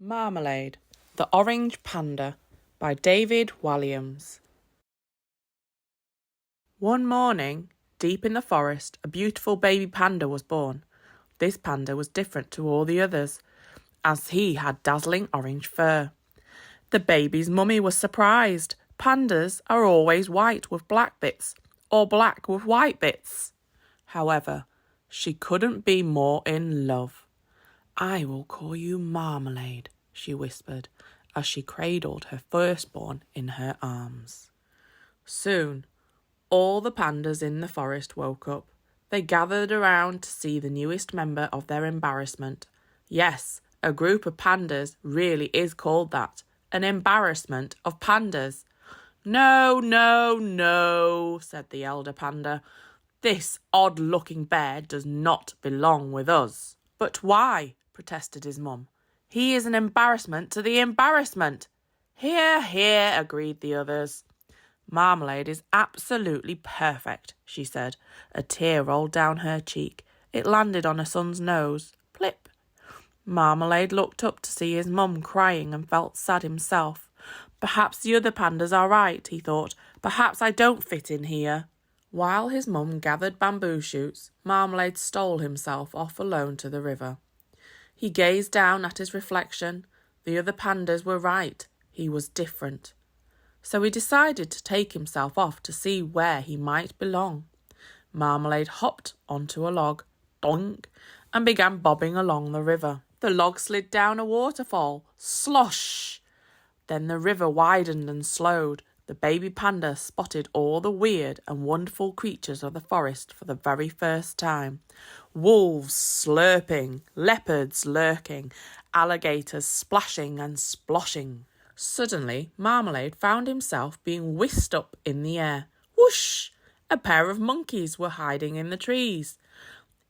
Marmalade, the Orange Panda, by David Walliams. One morning, deep in the forest, a beautiful baby panda was born. This panda was different to all the others, as he had dazzling orange fur. The baby's mummy was surprised. Pandas are always white with black bits, or black with white bits. However, she couldn't be more in love. "I will call you Marmalade," she whispered, as she cradled her firstborn in her arms. Soon, all the pandas in the forest woke up. They gathered around to see the newest member of their embarrassment. Yes, a group of pandas really is called that, an embarrassment of pandas. "No, no, no," said the elder panda. "This odd-looking bear does not belong with us." "But why?" protested his mum. "He is an embarrassment to the embarrassment." "Hear, hear," agreed the others. "Marmalade is absolutely perfect," she said. A tear rolled down her cheek. It landed on her son's nose. Plip. Marmalade looked up to see his mum crying and felt sad himself. "Perhaps the other pandas are right," he thought. "Perhaps I don't fit in here." While his mum gathered bamboo shoots, Marmalade stole himself off alone to the river. He gazed down at his reflection. The other pandas were right. He was different. So he decided to take himself off to see where he might belong. Marmalade hopped onto a log, doink, and began bobbing along the river. The log slid down a waterfall, slosh. Then the river widened and slowed. The baby panda spotted all the weird and wonderful creatures of the forest for the very first time. Wolves slurping, leopards lurking, alligators splashing and sploshing. Suddenly, Marmalade found himself being whisked up in the air. Whoosh! A pair of monkeys were hiding in the trees.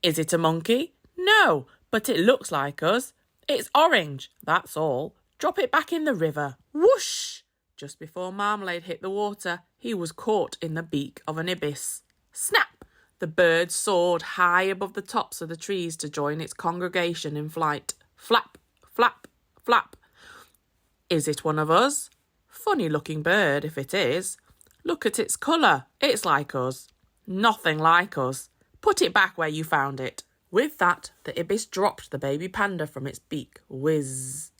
"Is it a monkey?" "No, but it looks like us. It's orange, that's all. Drop it back in the river." Whoosh! Just before Marmalade hit the water, he was caught in the beak of an ibis. Snap! The bird soared high above the tops of the trees to join its congregation in flight. Flap, flap, flap. "Is it one of us?" "Funny-looking bird, if it is. Look at its colour. It's like us." "Nothing like us. Put it back where you found it." With that, the ibis dropped the baby panda from its beak. Whiz!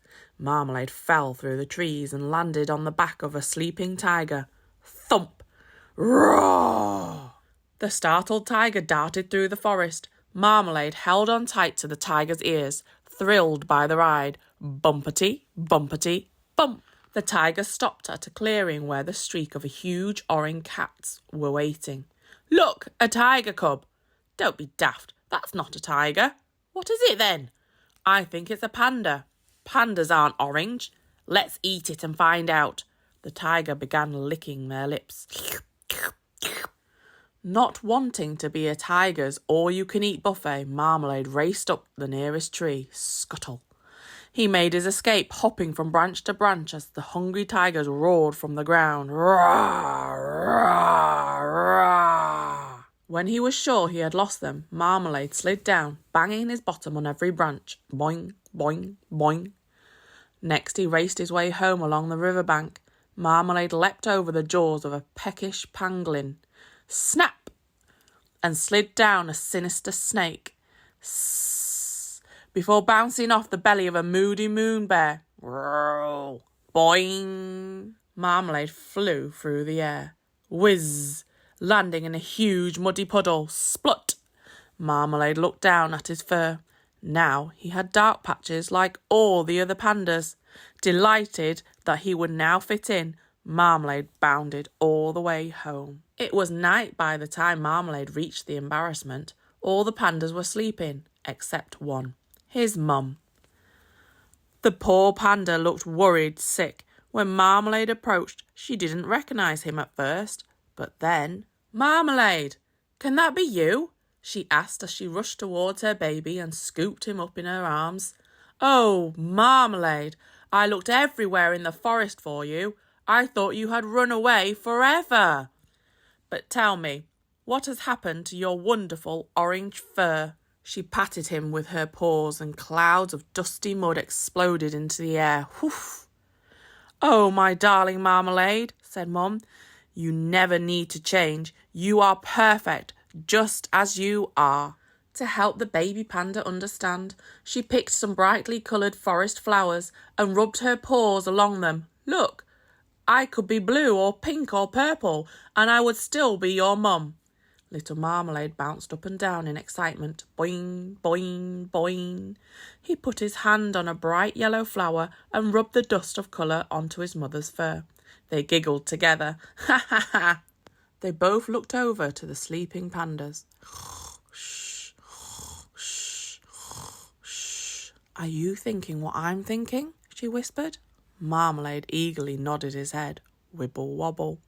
Marmalade fell through the trees and landed on the back of a sleeping tiger. Thump! Roar! The startled tiger darted through the forest. Marmalade held on tight to the tiger's ears, thrilled by the ride. Bumpety, bumpety, bump! The tiger stopped at a clearing where the streak of huge orange cats were waiting. "Look, a tiger cub." "Don't be daft. That's not a tiger." "What is it then?" "I think it's a panda." "Pandas aren't orange. Let's eat it and find out." The tiger began licking their lips. Not wanting to be a tiger's all-you-can-eat buffet, Marmalade raced up the nearest tree. Scuttle. He made his escape, hopping from branch to branch as the hungry tigers roared from the ground. Rah, rah, rah. When he was sure he had lost them, Marmalade slid down, banging his bottom on every branch. Boing, boing, boing. Next he raced his way home along the riverbank. Marmalade leapt over the jaws of a peckish pangolin. Snap! And slid down a sinister snake. Sss! Before bouncing off the belly of a moody moon bear. Roll! Boing! Marmalade flew through the air. Whiz! Landing in a huge muddy puddle. Splut! Marmalade looked down at his fur. Now he had dark patches like all the other pandas. Delighted that he would now fit in, Marmalade bounded all the way home. It was night by the time Marmalade reached the embarrassment. All the pandas were sleeping, except one, his mum. The poor panda looked worried, sick. When Marmalade approached, she didn't recognise him at first. But then, "Marmalade, can that be you?" she asked as she rushed towards her baby and scooped him up in her arms. "Oh, Marmalade, I looked everywhere in the forest for you. I thought you had run away forever. But tell me, what has happened to your wonderful orange fur?" She patted him with her paws and clouds of dusty mud exploded into the air. Whoof! "Oh, my darling Marmalade," said Mum, "you never need to change. You are perfect, just as you are." To help the baby panda understand, she picked some brightly coloured forest flowers and rubbed her paws along them. "Look, I could be blue or pink or purple, and I would still be your mum." Little Marmalade bounced up and down in excitement. Boing, boing, boing. He put his hand on a bright yellow flower and rubbed the dust of colour onto his mother's fur. They giggled together. Ha ha ha! They both looked over to the sleeping pandas. Shh, shh, shh. "Are you thinking what I'm thinking?" she whispered. Marmalade eagerly nodded his head. Wibble wobble.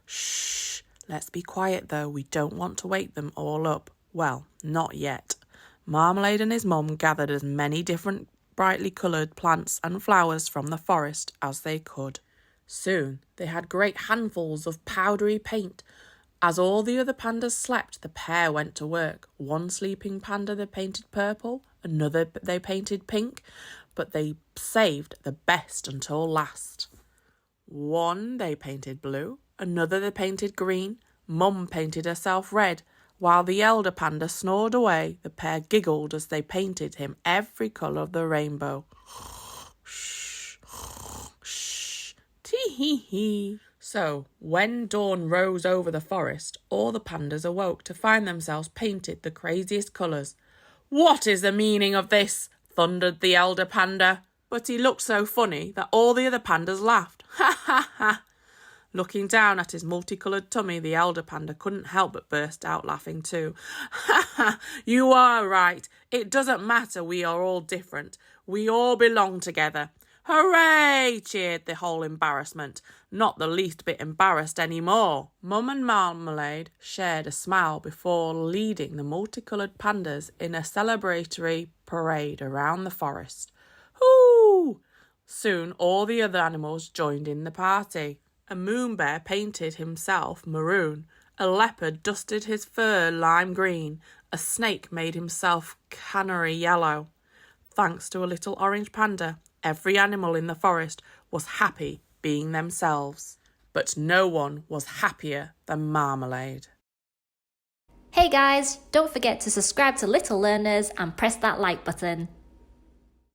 "Shh. Let's be quiet, though. We don't want to wake them all up." Well, not yet. Marmalade and his mum gathered as many different brightly coloured plants and flowers from the forest as they could. Soon they had great handfuls of powdery paint. As all the other pandas slept, the pair went to work. One sleeping panda they painted purple, another they painted pink, but they saved the best until last. One they painted blue, another they painted green. Mum painted herself red. While the elder panda snored away, the pair giggled as they painted him every colour of the rainbow. Shh, shh, tee-hee-hee. So, when dawn rose over the forest, all the pandas awoke to find themselves painted the craziest colours. "What is the meaning of this?" thundered the elder panda. But he looked so funny that all the other pandas laughed. Ha ha ha! Looking down at his multicoloured tummy, the elder panda couldn't help but burst out laughing too. "Ha ha! You are right. It doesn't matter, we are all different. We all belong together." "Hooray!" cheered the whole embarrassment, not the least bit embarrassed any more. Mum and Marmalade shared a smile before leading the multicoloured pandas in a celebratory parade around the forest. Hoo! Soon all the other animals joined in the party. A moon bear painted himself maroon, a leopard dusted his fur lime green, a snake made himself canary yellow. Thanks to a little orange panda, every animal in the forest was happy being themselves. But no one was happier than Marmalade. Hey guys, don't forget to subscribe to Little Learners and press that like button.